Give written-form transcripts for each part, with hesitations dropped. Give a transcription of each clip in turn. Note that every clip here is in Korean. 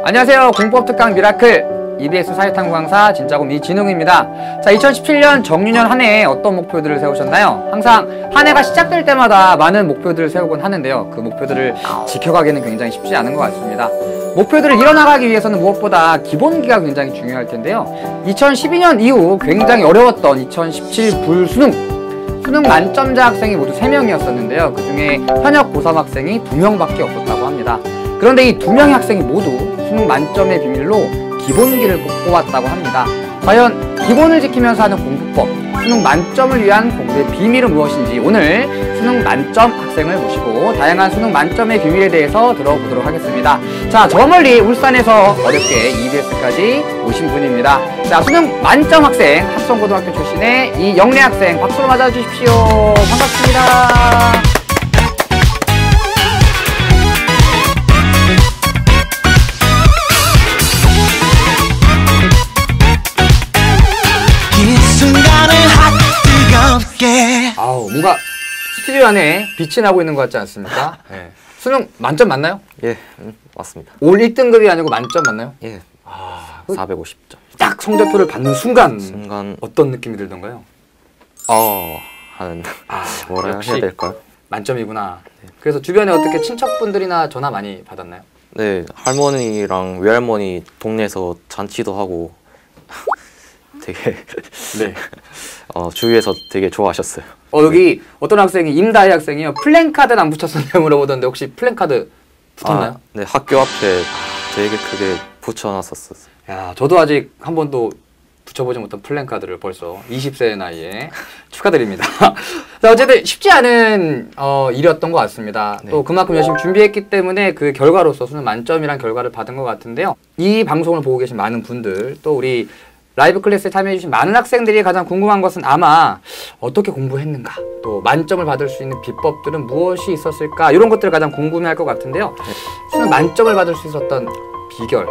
안녕하세요. 공법 특강 미라클 EBS 사회탐구 강사 진짜곰 이진웅입니다. 자, 2017년 정유년 한 해에 어떤 목표들을 세우셨나요? 항상 한 해가 시작될 때마다 많은 목표들을 세우곤 하는데요. 그 목표들을 지켜가기는 굉장히 쉽지 않은 것 같습니다. 목표들을 이뤄나가기 위해서는 무엇보다 기본기가 굉장히 중요할 텐데요. 2012년 이후 굉장히 어려웠던 2017 불수능 만점자 학생이 모두 3명이었었는데요. 그 중에 현역 고3 학생이 2명밖에 없었다고 합니다. 그런데 이 2명의 학생이 모두 수능 만점의 비밀로 기본기를 뽑았다고 합니다. 과연 기본을 지키면서 하는 공부법, 수능 만점을 위한 공부의 비밀은 무엇인지 오늘 수능 만점 학생을 모시고 다양한 수능 만점의 비밀에 대해서 들어보도록 하겠습니다. 자, 저 멀리 울산에서 어렵게 EBS까지 오신 분입니다. 자, 수능 만점 학생, 합성고등학교 출신의 이영래 학생 박수로 맞아주십시오. 반갑습니다. 아우, 뭔가 스튜디오 안에 빛이 나고 있는 것 같지 않습니까? 네. 수능 만점 맞나요? 예, 맞습니다. 올 1등급이 아니고 만점 맞나요? 예, 450점. 딱 성적표를 받는 순간 어떤 느낌이 들던가요? 하는 뭐라 해야 될까요? 만점이구나. 네. 그래서 주변에 어떻게 친척분들이나 전화 많이 받았나요? 네, 할머니랑 외할머니 동네에서 잔치도 하고 되게 네. 주위에서 되게 좋아하셨어요. 여기 어떤 학생이 임다희 학생이요. 플랜카드는 안 붙였었냐고 물어보던데 혹시 플랜카드 붙었나요? 네, 학교 앞에 되게 크게 붙여놨었어요. 야, 저도 아직 한 번도 붙여보지 못한 플랜카드를 벌써 20세의 나이에 축하드립니다. 자, 어쨌든 쉽지 않은 일이었던 것 같습니다. 네. 또 그만큼 열심히 준비했기 때문에 그 결과로서 수능 만점이란 결과를 받은 것 같은데요. 이 방송을 보고 계신 많은 분들, 또 우리 라이브 클래스에 참여해주신 많은 학생들이 가장 궁금한 것은 아마 어떻게 공부했는가, 또 만점을 받을 수 있는 비법들은 무엇이 있었을까, 이런 것들을 가장 궁금해할 것 같은데요. 수능 만점을 받을 수 있었던 비결,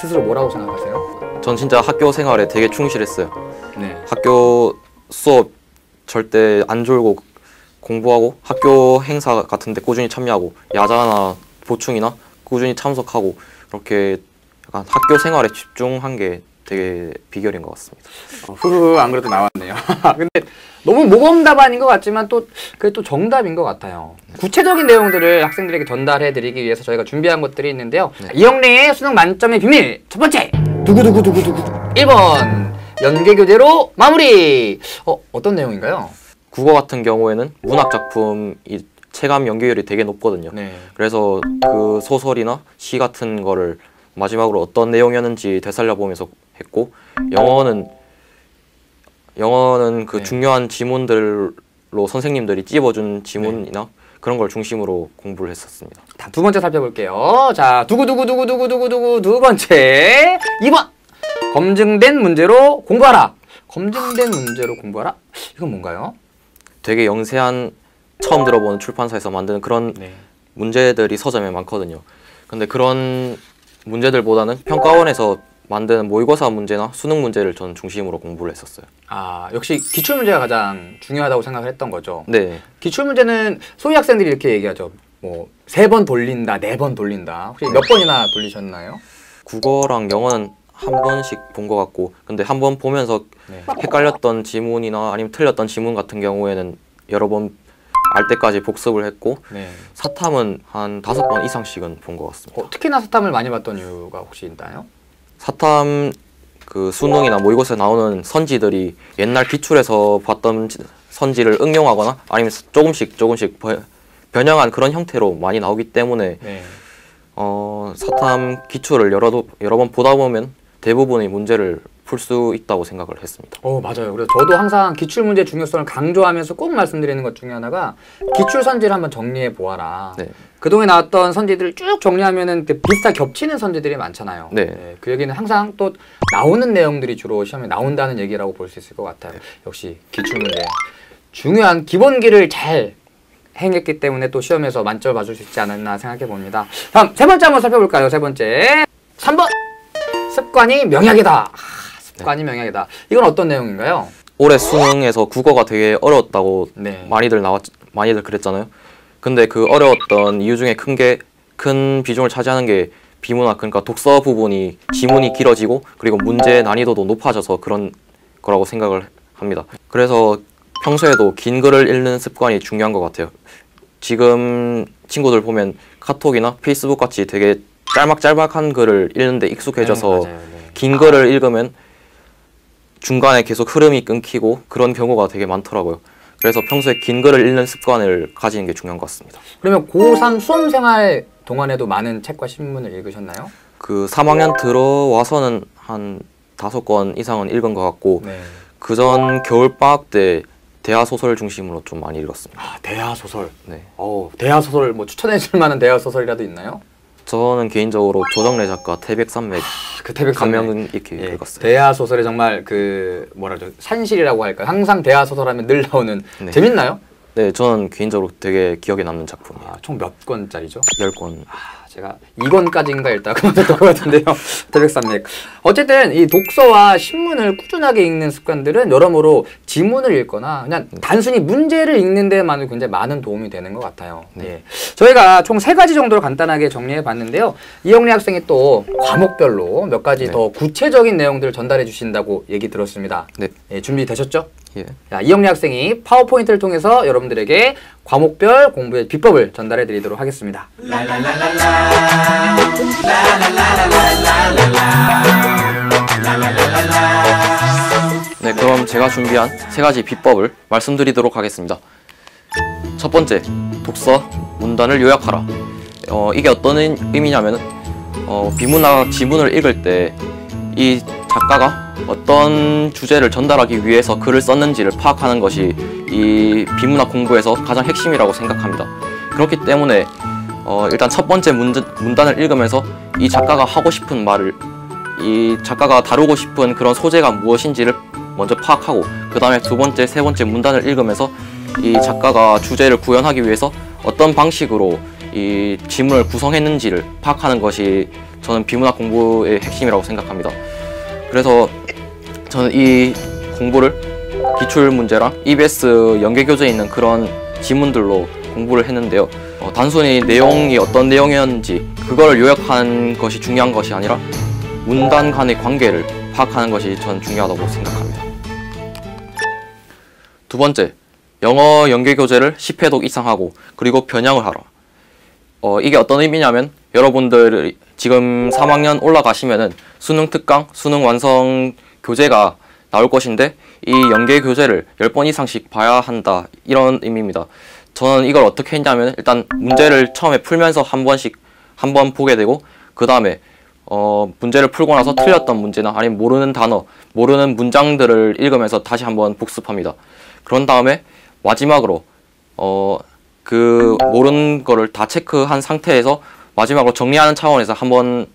스스로 뭐라고 생각하세요? 전 진짜 학교 생활에 되게 충실했어요. 네. 학교 수업 절대 안 졸고 공부하고, 학교 행사 같은 데 꾸준히 참여하고, 야자나 보충이나 꾸준히 참석하고, 그렇게 약간 학교 생활에 집중한 게 되게 비결인 것 같습니다. 안 그래도 나왔네요. 근데 너무 모범 답안인 것 같지만 또 그게 또 정답인 것 같아요. 구체적인 내용들을 학생들에게 전달해드리기 위해서 저희가 준비한 것들이 있는데요. 네. 이영래의 수능 만점의 비밀 첫 번째, 두구두구두구두구 1번 연계교재로 마무리. 어떤 내용인가요? 국어 같은 경우에는 문학 작품이 체감 연계율이 되게 높거든요. 네. 그래서 그 소설이나 시 같은 거를 마지막으로 어떤 내용이었는지 되살려보면서 했고, 영어는 그 중요한 지문들로 선생님들이 찝어준 지문이나 그런 걸 중심으로 공부를 했었습니다. 두 번째 살펴볼게요. 자, 두구두구두구두구두구두구 두 번째 2번 검증된 문제로 공부하라. 검증된 문제로 공부하라? 이건 뭔가요? 되게 영세한, 처음 들어보는 출판사에서 만드는 그런 문제들이 서점에 많거든요. 근데 그런 문제들보다는 평가원에서 만드는 모의고사 문제나 수능 문제를 전 중심으로 공부를 했었어요. 역시 기출문제가 가장 중요하다고 생각을 했던 거죠. 네. 기출문제는 소위 학생들이 이렇게 얘기하죠. 뭐 3번 돌린다, 4번 돌린다. 혹시 몇 번이나 돌리셨나요? 국어랑 영어는 한 번씩 본 것 같고, 근데 한 번 보면서 헷갈렸던 지문이나 아니면 틀렸던 지문 같은 경우에는 여러 번 알 때까지 복습을 했고, 사탐은 한 5번 이상씩은 본 것 같습니다. 특히나 사탐을 많이 봤던 이유가 혹시 있나요? 사탐 그 수능이나 모의고사에 나오는 선지들이 옛날 기출에서 봤던 선지를 응용하거나 아니면 조금씩 변형한 그런 형태로 많이 나오기 때문에 사탐 기출을 여러 번 보다 보면 대부분의 문제를 풀 수 있다고 생각을 했습니다. 맞아요. 그래서 저도 항상 기출문제 중요성을 강조하면서 꼭 말씀드리는 것 중에 하나가 기출 선지를 한번 정리해 보아라. 네. 그동안 나왔던 선지들을 쭉 정리하면은 비슷하게 겹치는 선지들이 많잖아요. 네. 그 얘기는 항상 또 나오는 내용들이 주로 시험에 나온다는 얘기라고 볼 수 있을 것 같아요. 역시 기출문제 중요한 기본기를 잘 행했기 때문에 또 시험에서 만점을 받을 수 있지 않았나 생각해 봅니다. 다음 세 번째 한번 살펴볼까요? 세 번째 3번 습관이 명약이다. 습관이 명약이다. 이건 어떤 내용인가요? 올해 수능에서 국어가 되게 어려웠다고 많이들 그랬잖아요. 근데 그 어려웠던 이유 중에 큰 비중을 차지하는 게 비문학, 그러니까 독서 부분이 지문이 길어지고 그리고 문제 난이도도 높아져서 그런 거라고 생각을 합니다. 그래서 평소에도 긴 글을 읽는 습관이 중요한 것 같아요. 지금 친구들 보면 카톡이나 페이스북 같이 되게 짤막짤막한 글을 읽는데 익숙해져서 네. 긴 글을 읽으면 중간에 계속 흐름이 끊기고 그런 경우가 되게 많더라고요. 그래서 평소에 긴 글을 읽는 습관을 가지는 게 중요한 것 같습니다. 그러면 고3 수험생활 동안에도 많은 책과 신문을 읽으셨나요? 그 3학년 들어와서는 한 5권 이상은 읽은 것 같고 네. 그전 겨울방학 때 대하소설 중심으로 좀 많이 읽었습니다. 아, 대하소설. 네. 대하소설 뭐 추천해 줄 만한 대하소설이라도 있나요? 저는 개인적으로 조정래 작가 태백산맥 그 태백산맥. 감명 있게 읽었어요. 대하소설이 정말 그 뭐라죠? 산실이라고 할까요? 항상 대하소설 하면 늘 나오는. 네. 재밌나요? 네, 저는 개인적으로 되게 기억에 남는 작품이에요. 총 몇 권짜리죠? 10권. 제가 2권까지인가 읽다가 그만뒀던 것 같은데요. 태백산맥. 어쨌든 이 독서와 신문을 꾸준하게 읽는 습관들은 여러모로 지문을 읽거나 그냥 단순히 문제를 읽는 데만으로 굉장히 많은 도움이 되는 것 같아요. 네. 예. 저희가 총 3가지 정도로 간단하게 정리해 봤는데요. 이영리 학생이 또 과목별로 몇 가지 네. 더 구체적인 내용들을 전달해 주신다고 얘기 들었습니다. 네. 예, 준비되셨죠? 예. 자, 이영리 학생이 파워포인트를 통해서 여러분들에게 과목별 공부의 비법을 전달해 드리도록 하겠습니다. 네, 그럼 제가 준비한 3가지 비법을 말씀드리도록 하겠습니다. 첫 번째, 독서, 문단을 요약하라. 이게 어떤 의미냐면 비문학 지문을 읽을 때 이 작가가 어떤 주제를 전달하기 위해서 글을 썼는지를 파악하는 것이 이 비문학 공부에서 가장 핵심이라고 생각합니다. 그렇기 때문에 일단 첫 번째 문단을 읽으면서 이 작가가 하고 싶은 말을, 이 작가가 다루고 싶은 그런 소재가 무엇인지를 먼저 파악하고 그 다음에 두 번째, 세 번째 문단을 읽으면서 이 작가가 주제를 구현하기 위해서 어떤 방식으로 이 지문을 구성했는지를 파악하는 것이 저는 비문학 공부의 핵심이라고 생각합니다. 그래서 저는 이 공부를 기출문제랑 EBS 연계교재에 있는 그런 지문들로 공부를 했는데요. 단순히 내용이 어떤 내용이었는지 그걸 요약하는 것이 중요한 것이 아니라 문단 간의 관계를 파악하는 것이 저는 중요하다고 생각합니다. 두 번째, 영어 연계교재를 10회독 이상 하고 그리고 변형을 하라. 이게 어떤 의미냐면 여러분들 지금 3학년 올라가시면은 수능 특강, 수능 완성 교재가 나올 것인데 이 연계 교재를 10번 이상씩 봐야 한다, 이런 의미입니다. 저는 이걸 어떻게 했냐면 일단 문제를 처음에 풀면서 한 번 보게 되고 그 다음에 문제를 풀고 나서 틀렸던 문제나 아니면 모르는 단어, 모르는 문장들을 읽으면서 다시 한번 복습합니다. 그런 다음에 마지막으로 그 모르는 거를 다 체크한 상태에서 마지막으로 정리하는 차원에서 한번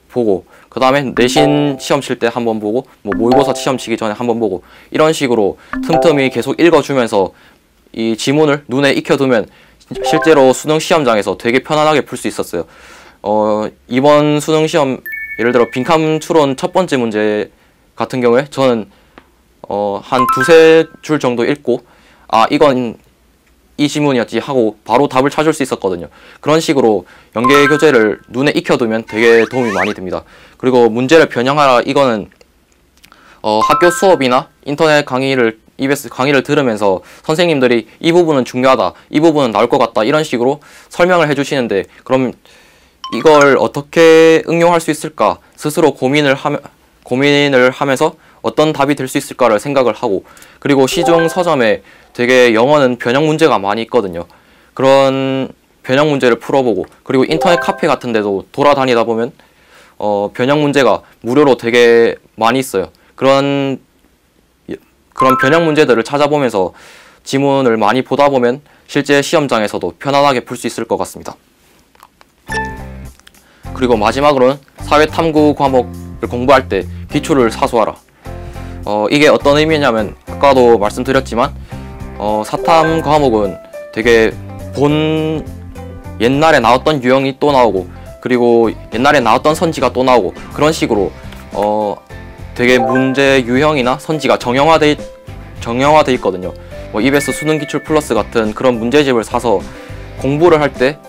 보고 그 다음에 내신 시험 칠 때 한번 보고 뭐 모의고사 시험 치기 전에 한번 보고 이런 식으로 틈틈이 계속 읽어주면서 이 지문을 눈에 익혀두면 실제로 수능 시험장에서 되게 편안하게 풀 수 있었어요. 이번 수능 시험 예를 들어 빈칸 추론 첫 번째 문제 같은 경우에 저는 한 두세 줄 정도 읽고 이건 이 지문이었지 하고 바로 답을 찾을 수 있었거든요. 그런 식으로 연계 교재를 눈에 익혀두면 되게 도움이 많이 됩니다. 그리고 문제를 변형하라, 이거는 학교 수업이나 인터넷 강의를 EBS 강의를 들으면서 선생님들이 이 부분은 중요하다, 이 부분은 나올 것 같다, 이런 식으로 설명을 해주시는데 그럼 이걸 어떻게 응용할 수 있을까 스스로 고민을 하면서 어떤 답이 될 수 있을까를 생각을 하고, 그리고 시중 서점에 되게 영어는 변형 문제가 많이 있거든요. 그런 변형 문제를 풀어보고, 그리고 인터넷 카페 같은 데도 돌아다니다 보면 변형 문제가 무료로 되게 많이 있어요. 그런 변형 문제들을 찾아보면서 지문을 많이 보다 보면 실제 시험장에서도 편안하게 풀 수 있을 것 같습니다. 그리고 마지막으로는 사회탐구 과목을 공부할 때 기초를 사수하라. 이게 어떤 의미냐면 아까도 말씀드렸지만 사탐 과목은 되게 옛날에 나왔던 유형이 또 나오고, 그리고 옛날에 나왔던 선지가 또 나오고, 그런 식으로 되게 문제 유형이나 선지가 정형화돼 있거든요. 뭐 EBS 수능 기출 플러스 같은 그런 문제집을 사서 공부를 할 때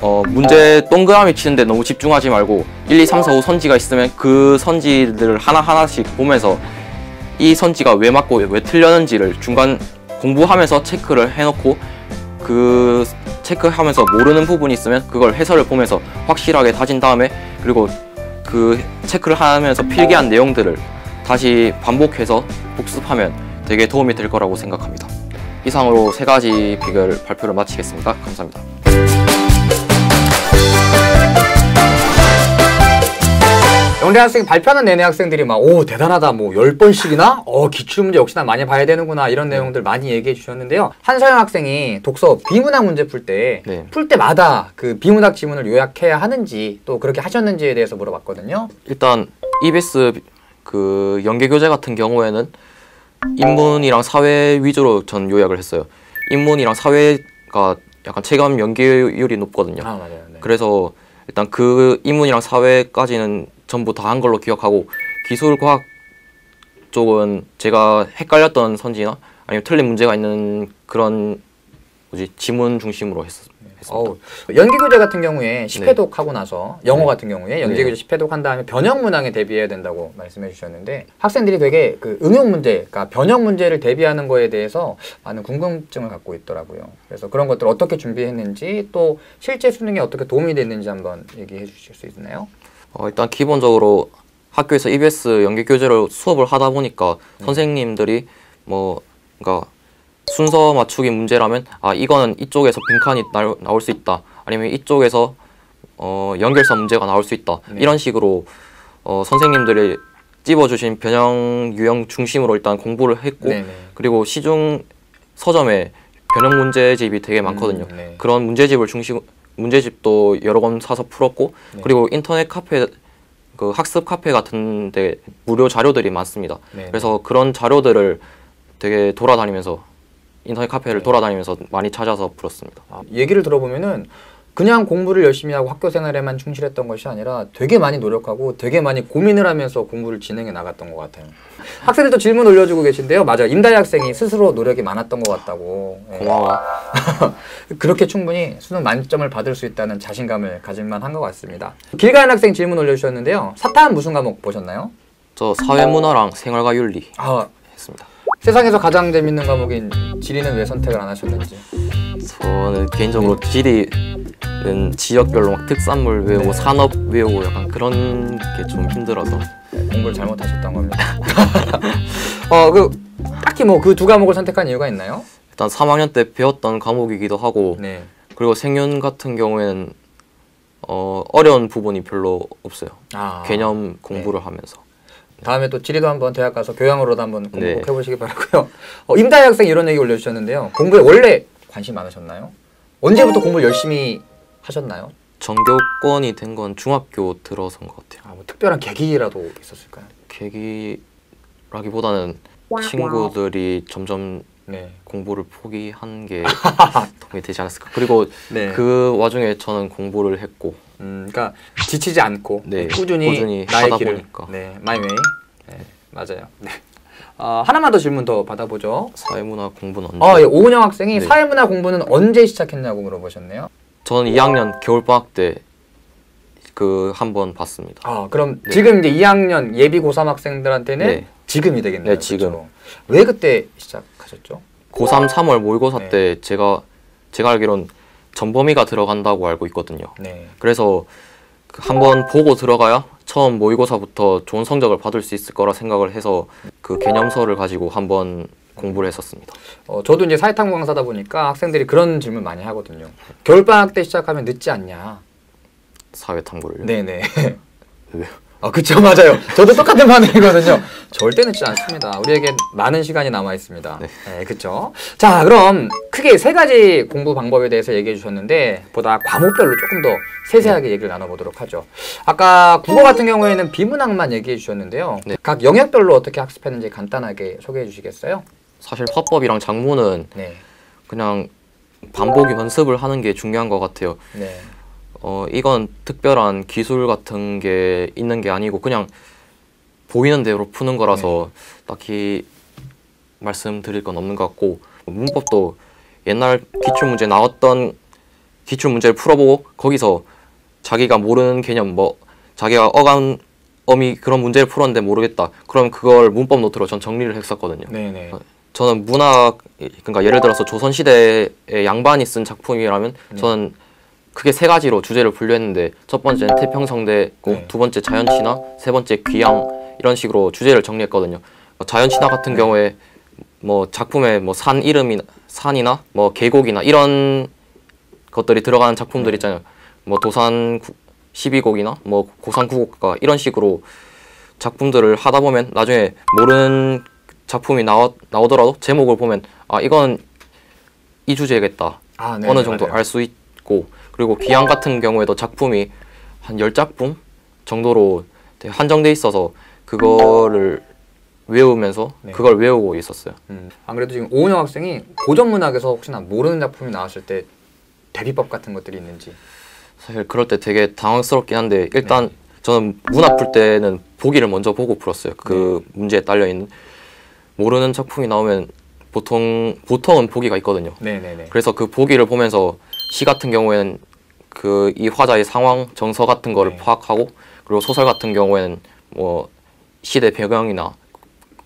문제 동그라미 치는데 너무 집중하지 말고 1, 2, 3, 4, 5 선지가 있으면 그 선지들을 하나하나씩 보면서 이 선지가 왜 맞고 왜 틀렸는지를 중간 공부하면서 체크를 해놓고 그 체크하면서 모르는 부분이 있으면 그걸 해설을 보면서 확실하게 다진 다음에 그리고 그 체크를 하면서 필기한 내용들을 다시 반복해서 복습하면 되게 도움이 될 거라고 생각합니다. 이상으로 3가지 비결 발표를 마치겠습니다. 감사합니다. 영대 학생 발표하는 내내 학생들이 막 오 대단하다 뭐 10번씩이나 기출문제 역시나 많이 봐야 되는구나 이런 내용들 많이 얘기해 주셨는데요. 한서영 학생이 독서 비문학 문제 풀 때마다 그 비문학 지문을 요약해야 하는지 또 그렇게 하셨는지에 대해서 물어봤거든요. 일단 EBS 그 연계교재 같은 경우에는 인문이랑 사회 위주로 전 요약을 했어요. 인문이랑 사회가 약간 체감 연계율이 높거든요. 아 맞아요. 네. 그래서 일단 그 인문이랑 사회까지는 전부 다 한 걸로 기억하고 기술과학 쪽은 제가 헷갈렸던 선지나 아니면 틀린 문제가 있는 그런 지문 중심으로 했습니다. 연계교재 같은 경우에 10회독 네. 하고 나서 영어 같은 경우에 연계교재 네. 10회독 한 다음에 변형 문항에 대비해야 된다고 말씀해 주셨는데 학생들이 되게 그 응용 문제, 그러니까 변형 문제를 대비하는 거에 대해서 많은 궁금증을 갖고 있더라고요. 그래서 그런 것들 어떻게 준비했는지 또 실제 수능에 어떻게 도움이 됐는지 한번 얘기해 주실 수 있나요? 일단 기본적으로 학교에서 EBS 연계교재로 수업을 하다 보니까 선생님들이 그러니까 순서 맞추기 문제라면 이거는 이쪽에서 빈칸이 나올 수 있다 아니면 이쪽에서 연결사 문제가 나올 수 있다 이런 식으로 선생님들이 찝어주신 변형 유형 중심으로 일단 공부를 했고 그리고 시중 서점에 변형 문제집이 되게 많거든요. 그런 문제집도 여러 권 사서 풀었고 그리고 인터넷 카페 그 학습 카페 같은데 무료 자료들이 많습니다. 그래서 그런 자료들을 되게 돌아다니면서 인터넷 카페를 돌아다니면서 많이 찾아서 풀었습니다. 얘기를 들어보면은 그냥 공부를 열심히 하고 학교 생활에만 충실했던 것이 아니라 되게 많이 노력하고 되게 많이 고민을 하면서 공부를 진행해 나갔던 것 같아요. 학생들도 질문 올려주고 계신데요. 맞아요. 임다희 학생이 스스로 노력이 많았던 것 같다고. 고마워. 그렇게 충분히 수능 만점을 받을 수 있다는 자신감을 가질만 한 것 같습니다. 길가연 학생 질문 올려주셨는데요. 사탐 무슨 과목 보셨나요? 저 사회문화랑 생활과 윤리 했습니다. 세상에서 가장 재밌는 과목인 지리는 왜 선택을 안 하셨는지? 저는 개인적으로 지리는 지역별로 막 특산물 외우고 산업 외우고 약간 그런 게 좀 힘들어서 공부를 잘못하셨던 겁니다. 딱히 그 두 과목을 선택한 이유가 있나요? 일단 3학년 때 배웠던 과목이기도 하고 그리고 생윤 같은 경우에는 어려운 부분이 별로 없어요. 개념 공부를 하면서. 다음에 또 지리도 한번 대학 가서 교양으로도 한번 공부 꼭 해보시기 바라고요. 임다희 학생 이런 얘기 올려주셨는데요. 공부에 원래 관심 많으셨나요? 언제부터 공부를 열심히 하셨나요? 전교권이 된 건 중학교 들어서인 것 같아요. 특별한 계기라도 있었을까요? 계기라기보다는 친구들이 점점 공부를 포기한 게 도움이 되지 않았을까. 그리고 그 와중에 저는 공부를 했고 그러니까 지치지 않고 꾸준히 나의 하다 길을 보니까 마이 웨이 맞아요. 하나만 더 질문 더 받아보죠. 사회문화 공부는 언제? 오은영 학생이 사회문화 공부는 언제 시작했냐고 물어보셨네요. 저는 2학년 겨울방학 때 한번 봤습니다. 그럼 지금 이제 2학년 예비 고3 학생들한테는 지금이 되겠네요. 지금. 그렇죠? 왜 그때 시작하셨죠? 고3 3월 모의고사 때 제가 알기론 전범위가 들어간다고 알고 있거든요. 그래서 한번 보고 들어가야 처음 모의고사부터 좋은 성적을 받을 수 있을 거라 생각을 해서 그 개념서를 가지고 한번 공부를 했었습니다. 저도 이제 사회탐구 강사다 보니까 학생들이 그런 질문 많이 하거든요. 겨울방학 때 시작하면 늦지 않냐? 사회탐구를요? 네네. 왜요? 그쵸, 맞아요. 저도 똑같은 반응이거든요. 절대 늦지 않습니다. 우리에게 많은 시간이 남아 있습니다. 그쵸. 자, 그럼 크게 3가지 공부 방법에 대해서 얘기해 주셨는데 보다 과목별로 조금 더 세세하게 얘기를 나눠보도록 하죠. 아까 국어 같은 경우에는 비문학만 얘기해 주셨는데요. 각 영역별로 어떻게 학습했는지 간단하게 소개해 주시겠어요? 사실 화법이랑 작문은 그냥 반복 연습을 하는 게 중요한 것 같아요. 이건 특별한 기술 같은 게 있는 게 아니고 그냥 보이는 대로 푸는 거라서 딱히 말씀드릴 건 없는 것 같고 문법도 옛날 기출문제 나왔던 기출 문제를 풀어보고 거기서 자기가 모르는 개념 뭐 자기가 어미 그런 문제를 풀었는데 모르겠다. 그럼 그걸 문법 노트로 전 정리를 했었거든요. 네네. 저는 문학 그러니까 예를 들어서 조선시대의 양반이 쓴 작품이라면 저는 크게 세 가지로 주제를 분류했는데 첫 번째는 태평성대고 네. 두 번째 자연친화, 세 번째 귀양 이런 식으로 주제를 정리했거든요. 자연친화 같은 경우에 뭐 작품에 뭐 산 이름이나 산이나 뭐 계곡이나 이런 것들이 들어가는 작품들 있잖아요. 뭐 도산 12곡이나 뭐 고산 9곡가 이런 식으로 작품들을 하다 보면 나중에 모르는 작품이 나오더라도 제목을 보면 아 이건 이 주제겠다. 아, 네, 어느 정도 맞아요. 알 수 있고 그리고 귀양 같은 경우에도 작품이 한 10작품 정도로 되게 한정돼 있어서 그거를 외우면서 네. 그걸 외우고 있었어요. 안 그래도 지금 오은영 학생이 고전 문학에서 혹시나 모르는 작품이 나왔을 때 대비법 같은 것들이 있는지. 사실 그럴 때 되게 당황스럽긴 한데 일단 네. 저는 문학 풀 때는 보기를 먼저 보고 풀었어요. 그 문제에 딸려 있는 모르는 작품이 나오면 보통은 보기가 있거든요. 네네네. 그래서 그 보기를 보면서 시 같은 경우에는 그 이 화자의 상황, 정서 같은 거를 네. 파악하고 그리고 소설 같은 경우에는 뭐 시대 배경이나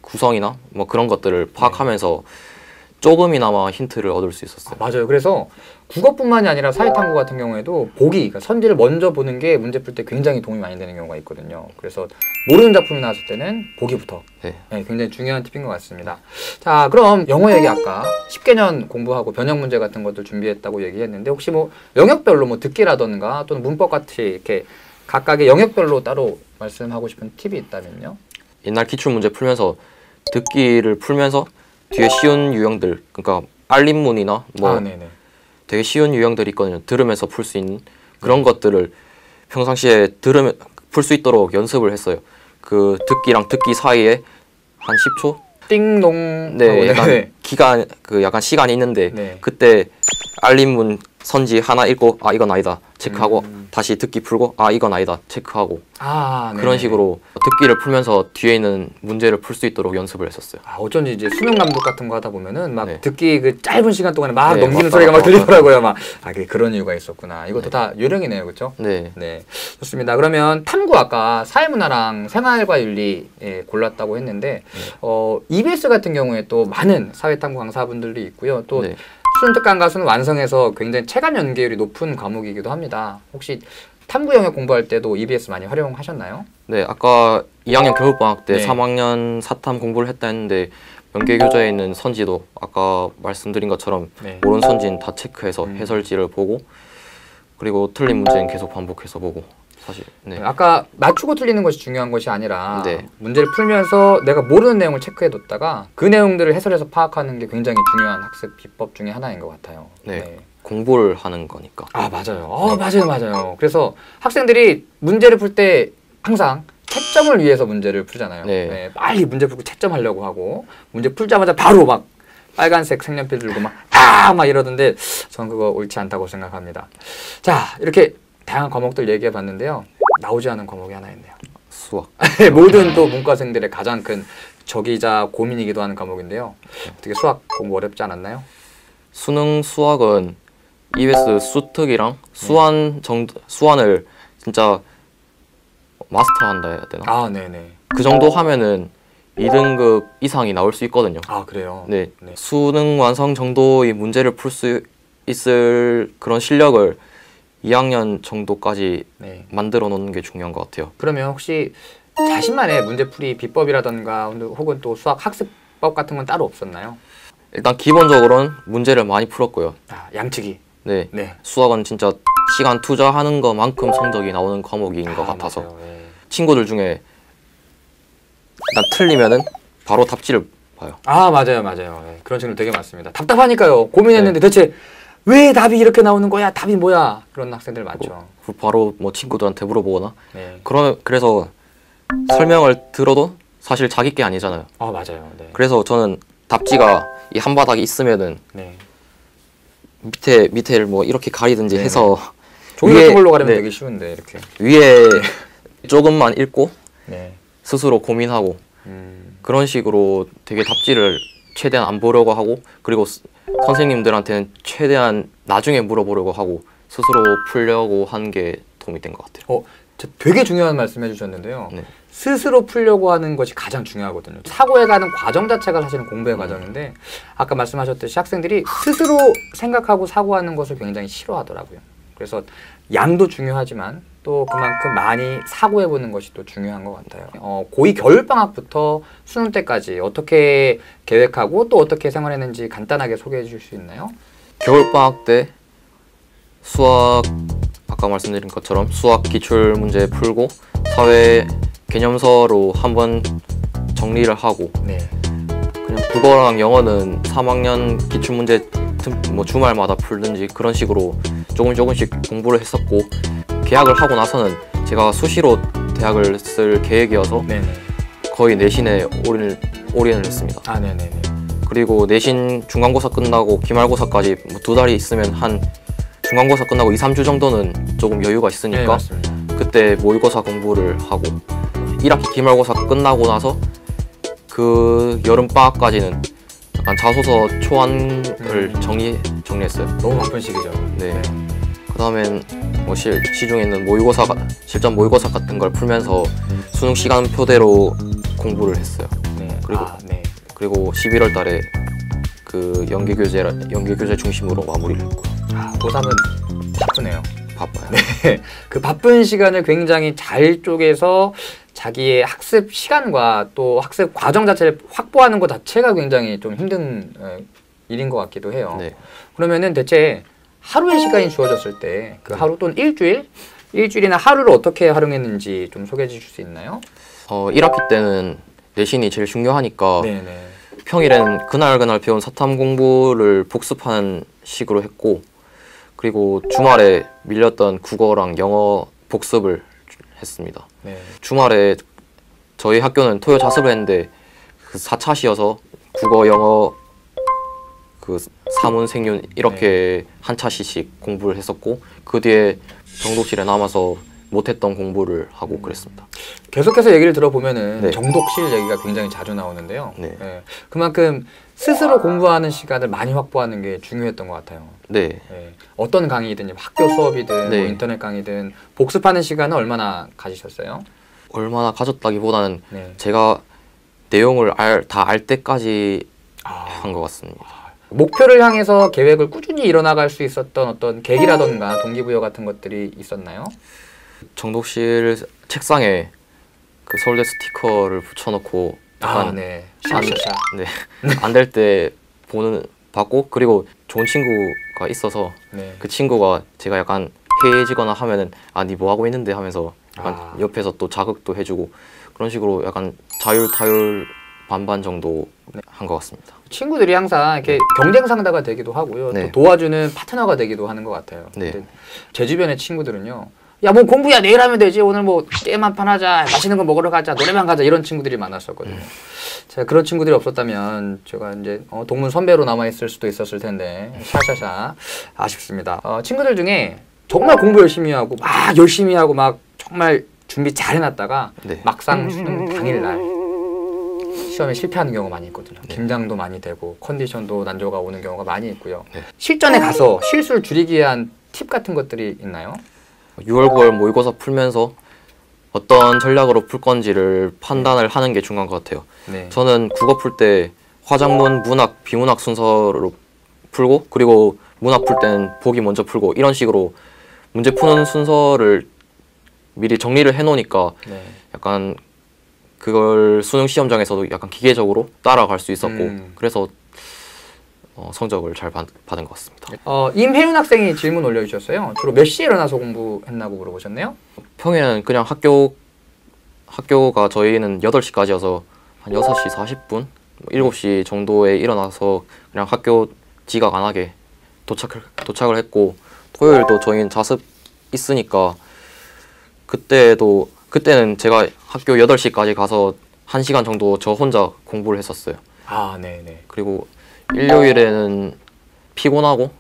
구성이나 뭐 그런 것들을 파악하면서 조금이나마 힌트를 얻을 수 있었어요. 맞아요. 그래서 국어뿐만이 아니라 사회탐구 같은 경우에도 보기, 그러니까 선지를 먼저 보는 게 문제 풀 때 굉장히 도움이 많이 되는 경우가 있거든요. 그래서 모르는 작품이 나왔을 때는 보기부터. 네. 네, 굉장히 중요한 팁인 것 같습니다. 자, 그럼 영어 얘기 아까 10개년 공부하고 변형 문제 같은 것들 준비했다고 얘기했는데 혹시 뭐 영역별로 뭐 듣기라던가 또는 문법 같이 이렇게 각각의 영역별로 따로 말씀하고 싶은 팁이 있다면요? 옛날 기출 문제 풀면서 듣기를 풀면서 뒤에 쉬운 유형들 그러니까 알림문이나 뭐 아, 네네. 되게 쉬운 유형들이 있거든요. 들으면서 풀 수 있는 그런 것들을 평상시에 들으면 풀 수 있도록 연습을 했어요. 그 듣기랑 듣기 사이에 한 10초? 띵동. 네, 하고, 약간 네네. 기간 그 약간 시간이 있는데 네. 그때 알림문 선지 하나 읽고 아 이건 아니다 체크하고 다시 듣기 풀고 아 이건 아니다 체크하고 아, 그런 네네. 식으로 듣기를 풀면서 뒤에 있는 문제를 풀 수 있도록 연습을 했었어요. 아, 어쩐지 이제 수능 감독 같은 거 하다 보면은 막 네. 듣기 그 짧은 시간 동안에 막 네, 넘기는 맞다, 소리가 막 맞다, 들리더라고요. 막 아, 그런 이유가 있었구나. 이것도 다 요령이네요, 그렇죠? 네. 네, 좋습니다. 그러면 탐구 아까 사회문화랑 생활과 윤리 골랐다고 했는데 EBS 같은 경우에 또 많은 사회탐구 강사분들이 있고요. 또 네. 수능 특강 가수는 완성해서 굉장히 체감 연계율이 높은 과목이기도 합니다. 혹시 탐구 영역 공부할 때도 EBS 많이 활용하셨나요? 네, 아까 2학년 겨울방학 때 네. 3학년 사탐 공부를 했다 했는데 연계교재에 있는 선지도 아까 말씀드린 것처럼 네. 모르는 선지는 다 체크해서 해설지를 보고 그리고 틀린 문제는 계속 반복해서 보고 사실 네. 아까 맞추고 틀리는 것이 중요한 것이 아니라 네. 문제를 풀면서 내가 모르는 내용을 체크해뒀다가 그 내용들을 해설해서 파악하는 게 굉장히 중요한 학습 비법 중에 하나인 것 같아요. 네. 공부를 하는 거니까. 아, 맞아요. 맞아요. 그래서 학생들이 문제를 풀 때 항상 채점을 위해서 문제를 풀잖아요. 네. 빨리 문제 풀고 채점하려고 하고 문제 풀자마자 바로 막 빨간색 색연필 들고 막 이러던데 저는 그거 옳지 않다고 생각합니다. 자, 이렇게 다양한 과목들 얘기해 봤는데요. 나오지 않은 과목이 하나 있네요. 수학. 모든 또 문과생들의 가장 큰 적이자 고민이기도 하는 과목인데요. 어떻게 수학 공부 어렵지 않았나요? 수능 수학은 EBS 수특이랑 수완을 진짜 마스터한다 해야 되나? 아, 네네. 그 정도 하면은 2등급 이상이 나올 수 있거든요. 아, 그래요? 네. 수능 완성 정도의 문제를 풀 수 있을 그런 실력을 2학년 정도까지 네. 만들어 놓는 게 중요한 것 같아요. 그러면 혹시 자신만의 문제풀이 비법이라던가 혹은 또 수학 학습법 같은 건 따로 없었나요? 일단 기본적으로는 문제를 많이 풀었고요. 아, 양치기. 네. 네. 수학은 진짜 시간 투자하는 것만큼 성적이 나오는 과목인 것 같아서 맞아요. 네. 친구들 중에 일단 틀리면은 바로 답지를 봐요. 아, 맞아요. 네. 그런 친구들 되게 많습니다. 답답하니까요. 고민했는데 대체 왜 답이 이렇게 나오는 거야? 답이 뭐야? 그런 학생들 많죠. 바로 뭐 친구들한테 물어보거나 네. 그래서 설명을 들어도 사실 자기 게 아니잖아요. 아, 맞아요. 네. 그래서 저는 답지가 이 한 바닥에 있으면은 네. 밑에를 뭐 이렇게 가리든지 네. 해서 종이 위에- 같은 걸로 가리면 네. 되게 쉬운데 이렇게. 위에 조금만 읽고 네. 스스로 고민하고 그런 식으로 되게 답지를 최대한 안 보려고 하고 그리고 선생님들한테는 최대한 나중에 물어보려고 하고 스스로 풀려고 한 게 도움이 된 것 같아요. 되게 중요한 말씀 해주셨는데요. 네. 스스로 풀려고 하는 것이 가장 중요하거든요. 사고에 가는 과정 자체가 사실은 공부의 과정인데 아까 말씀하셨듯이 학생들이 스스로 생각하고 사고하는 것을 굉장히 싫어하더라고요. 그래서 양도 중요하지만 또 그만큼 많이 사고해보는 것이 또 중요한 것 같아요. 고2 겨울방학부터 수능 때까지 어떻게 계획하고 또 어떻게 생활했는지 간단하게 소개해 주실 수 있나요? 겨울방학 때 수학 아까 말씀드린 것처럼 수학 기출 문제 풀고 사회 개념서로 한번 정리를 하고 네. 그냥 국어랑 영어는 3학년 기출 문제 뭐 주말마다 풀든지 그런 식으로 조금씩 공부를 했었고 개학을 하고 나서는 제가 수시로 대학을 쓸 계획이어서 네네. 거의 내신에 올인을 했습니다. 아, 네네네. 그리고 내신 중간고사 끝나고 기말고사까지 뭐 2달이 있으면 한 중간고사 끝나고 2-3주 정도는 조금 여유가 네, 있으니까 맞습니다. 그때 모의고사 공부를 하고 1학기 기말고사 끝나고 나서 그 여름방학까지는 약간 자소서 초안을 정리했어요. 너무 바쁜 시기죠. 네. 그 다음엔 뭐 시중에 있는 실전 모의고사 같은 걸 풀면서 수능 시간표대로 공부를 했어요. 네. 그리고 네. 그리고 11월 달에 그 연계교재 중심으로 마무리를 했고 고3은 바쁘네요. 바빠요. 네. 그 바쁜 시간을 굉장히 잘 쪼개서 자기의 학습 시간과 또 학습 과정 자체를 확보하는 것 자체가 굉장히 좀 힘든 일인 것 같기도 해요. 네. 그러면은 대체 하루의 시간이 주어졌을 때 그 하루 또는 일주일이나 하루를 어떻게 활용했는지 좀 소개해 주실 수 있나요? 1학기 때는 내신이 제일 중요하니까 네네. 평일엔 그날 배운 사탐 공부를 복습하는 식으로 했고 그리고 주말에 밀렸던 국어랑 영어 복습을 했습니다. 네. 주말에 저희 학교는 토요 자습을 했는데 그 4차시여서 국어, 영어, 그 사문, 생윤 이렇게 한 차시씩 공부를 했었고 그 뒤에 정독실에 남아서 못했던 공부를 하고 그랬습니다. 계속해서 얘기를 들어보면은 네. 정독실 얘기가 굉장히 자주 나오는데요. 네. 그만큼 스스로 공부하는 시간을 많이 확보하는 게 중요했던 것 같아요. 네. 어떤 강의든 학교 수업이든 네. 뭐 인터넷 강의든 복습하는 시간은 얼마나 가지셨어요? 얼마나 가졌다기보다는 네. 제가 내용을 다 알 때까지 아, 한 것 같습니다. 목표를 향해서 계획을 꾸준히 이뤄나갈 수 있었던 어떤 계기라던가 동기부여 같은 것들이 있었나요? 정독실 책상에 그 서울대 스티커를 붙여놓고 약간 네. 안 될 때 받고 그리고 좋은 친구가 있어서 네. 그 친구가 제가 약간 해해지거나 하면은 니 뭐 하고 있는데 하면서 약간 옆에서 또 자극도 해주고 그런 식으로 약간 자율타율 반반 정도 한 것 같습니다. 친구들이 항상 이렇게 경쟁 상대가 되기도 하고요. 네. 또 도와주는 파트너가 되기도 하는 것 같아요. 네. 근데 제 주변의 친구들은요. 야, 뭐 공부야 내일 하면 되지. 오늘 뭐 게임 한 판 하자. 맛있는 거 먹으러 가자. 노래방 가자. 이런 친구들이 많았었거든요. 제가 그런 친구들이 없었다면 제가 이제 동문 선배로 남아있을 수도 있었을 텐데 샤샤샤 아쉽습니다. 친구들 중에 정말 공부 열심히 하고 막 열심히 하고 막 정말 준비 잘 해놨다가 네. 막상 수능 당일날 시험에 실패하는 경우가 많이 있거든요. 긴장도 많이 되고 컨디션도 난조가 오는 경우가 많이 있고요. 네. 실전에 가서 실수를 줄이기 위한 팁 같은 것들이 있나요? 6월, 9월 모의고사 풀면서 어떤 전략으로 풀 건지를 판단을 하는 게 중요한 것 같아요. 네. 저는 국어 풀 때 화작문, 문학, 비문학 순서로 풀고 그리고 문학 풀 때는 보기 먼저 풀고 이런 식으로 문제 푸는 순서를 미리 정리를 해놓으니까 네. 약간 그걸 수능 시험장에서도 약간 기계적으로 따라갈 수 있었고 그래서 성적을 잘 받은 것 같습니다. 임혜윤 학생이 질문 올려주셨어요. 주로 몇 시에 일어나서 공부했나고 물어보셨네요. 평일에는 그냥 학교가 저희는 8시까지여서 한 6시 40분, 7시 정도에 일어나서 그냥 학교 지각 안 하게 도착을 했고 토요일도 저희는 자습 있으니까 그때는 제가 학교 8시까지 가서 1시간 정도 저 혼자 공부를 했었어요. 아, 네네. 그리고 일요일에는 피곤하고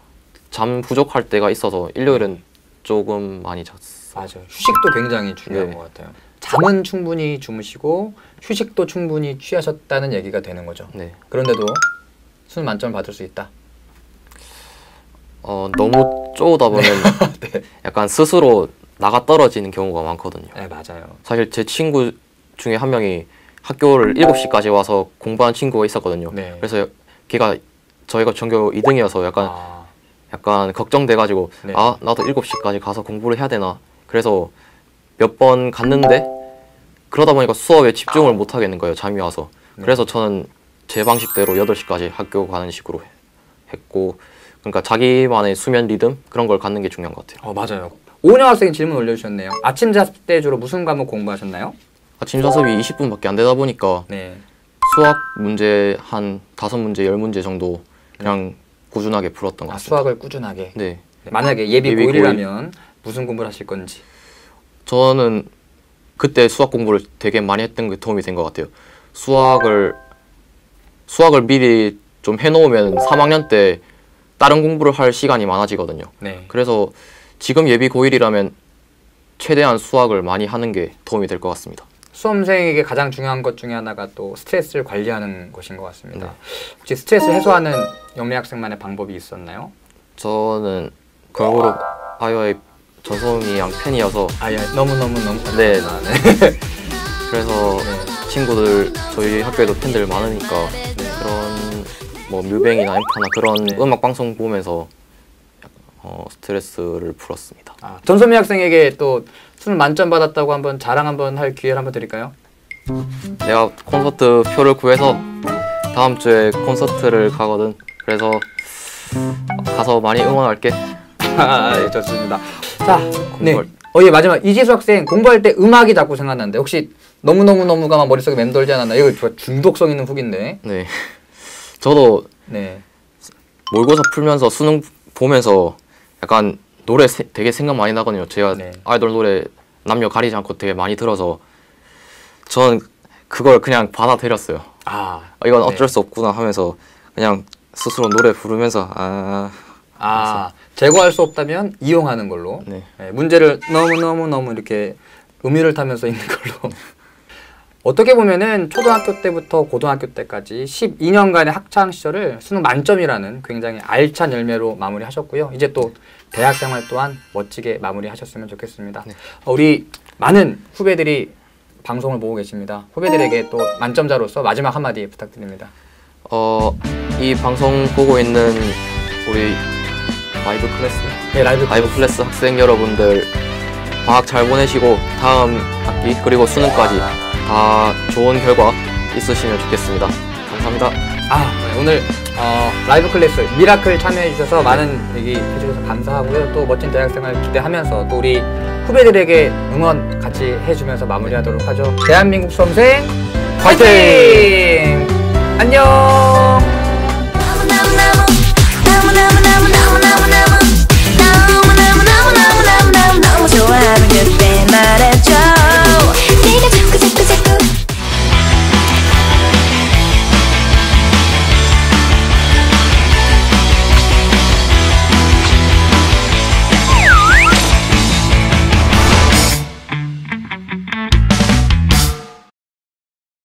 잠 부족할 때가 있어서 일요일은 조금 많이 잤어요. 맞아요. 휴식도 굉장히 중요한 네. 것 같아요. 잠은 충분히 주무시고 휴식도 충분히 취하셨다는 얘기가 되는 거죠. 네. 그런데도 수능 만점을 받을 수 있다. 너무 쪼다 보면 네. 약간 스스로 나가 떨어지는 경우가 많거든요. 네, 맞아요. 사실 제 친구 중에 한 명이 학교를 7시까지 와서 공부한 친구가 있었거든요. 네. 그래서 저희가 전교 2등이어서 약간 걱정돼가지고 네. 아 나도 7시까지 가서 공부를 해야 되나. 그래서 몇 번 갔는데 그러다 보니까 수업에 집중을 못 하겠는 거예요. 잠이 와서. 네. 그래서 저는 제 방식대로 8시까지 학교 가는 식으로 했고, 그러니까 자기만의 수면 리듬 그런 걸 갖는 게 중요한 것 같아요. 맞아요. 오은영 학생이 질문 올려주셨네요. 아침 자습 때 주로 무슨 과목 공부하셨나요? 아침 자습이 20분밖에 안 되다 보니까 네. 수학 문제 한 5문제, 10문제 정도 그냥 꾸준하게 풀었던 것 같습니다. 수학을 꾸준하게. 네. 네. 만약에 예비 예비 고1이라면 무슨 공부를 하실 건지. 저는 그때 수학 공부를 되게 많이 했던 게 도움이 된 것 같아요. 수학을 미리 좀 해놓으면 3학년 때 다른 공부를 할 시간이 많아지거든요. 네. 그래서 지금 예비 고1이라면 최대한 수학을 많이 하는 게 도움이 될 것 같습니다. 수험생에게 가장 중요한 것 중에 하나가 또 스트레스를 관리하는 것인 것 같습니다. 네. 혹시 스트레스 해소하는 영래 학생만의 방법이 있었나요? 저는 걸그룹 아이오아이 전소미 양 팬이어서 너무너무 네. 네. 그래서 네. 친구들 저희 학교에도 팬들 많으니까 그런 뭐 뮤뱅이나 엠파나 그런 네. 음악 방송 보면서 스트레스를 풀었습니다. 전소미 학생에게 또 수능 만점 받았다고 한번 자랑 한번 할 기회를 한번 드릴까요? 내가 콘서트 표를 구해서 다음 주에 콘서트를 가거든. 그래서 가서 많이 응원할게. 네, 좋습니다. 자, 네. 공부할- 예, 마지막 이지수 학생 공부할 때 음악이 자꾸 생각나는데 혹시 너무너무너무가 막 머릿속에 맴돌지 않았나? 이거 중독성 있는 후기인데. 네. 저도 네. 모의고사 풀면서 수능 보면서 약간 노래 되게 생각 많이 나거든요. 제가 네. 아이돌 노래 남녀 가리지 않고 되게 많이 들어서 저는 그걸 그냥 받아들였어요. 이건 어쩔 수 없구나 하면서 그냥 스스로 노래 부르면서 제거할 수 없다면 이용하는 걸로. 네. 네, 문제를 너무 이렇게 음유를 타면서 있는 걸로. 어떻게 보면은 초등학교 때부터 고등학교 때까지 12년간의 학창 시절을 수능 만점이라는 굉장히 알찬 열매로 마무리하셨고요. 이제 또 대학 생활 또한 멋지게 마무리하셨으면 좋겠습니다. 네. 우리 많은 후배들이 방송을 보고 계십니다. 후배들에게 또 만점자로서 마지막 한마디 부탁드립니다. 이 방송 보고 있는 우리 라이브 클래스? 네, 라이브 클래스 학생 여러분들 방학 잘 보내시고 다음 학기 그리고 수능까지 다 좋은 결과 있으시면 좋겠습니다. 감사합니다. 네, 오늘 라이브 클래스 미라클 참여해 주셔서 많은 얘기 해주셔서 감사하고요. 또 멋진 대학생활 기대하면서 또 우리 후배들에게 응원 같이 해주면서 마무리하도록 하죠. 대한민국 수험생 화이팅! 안녕!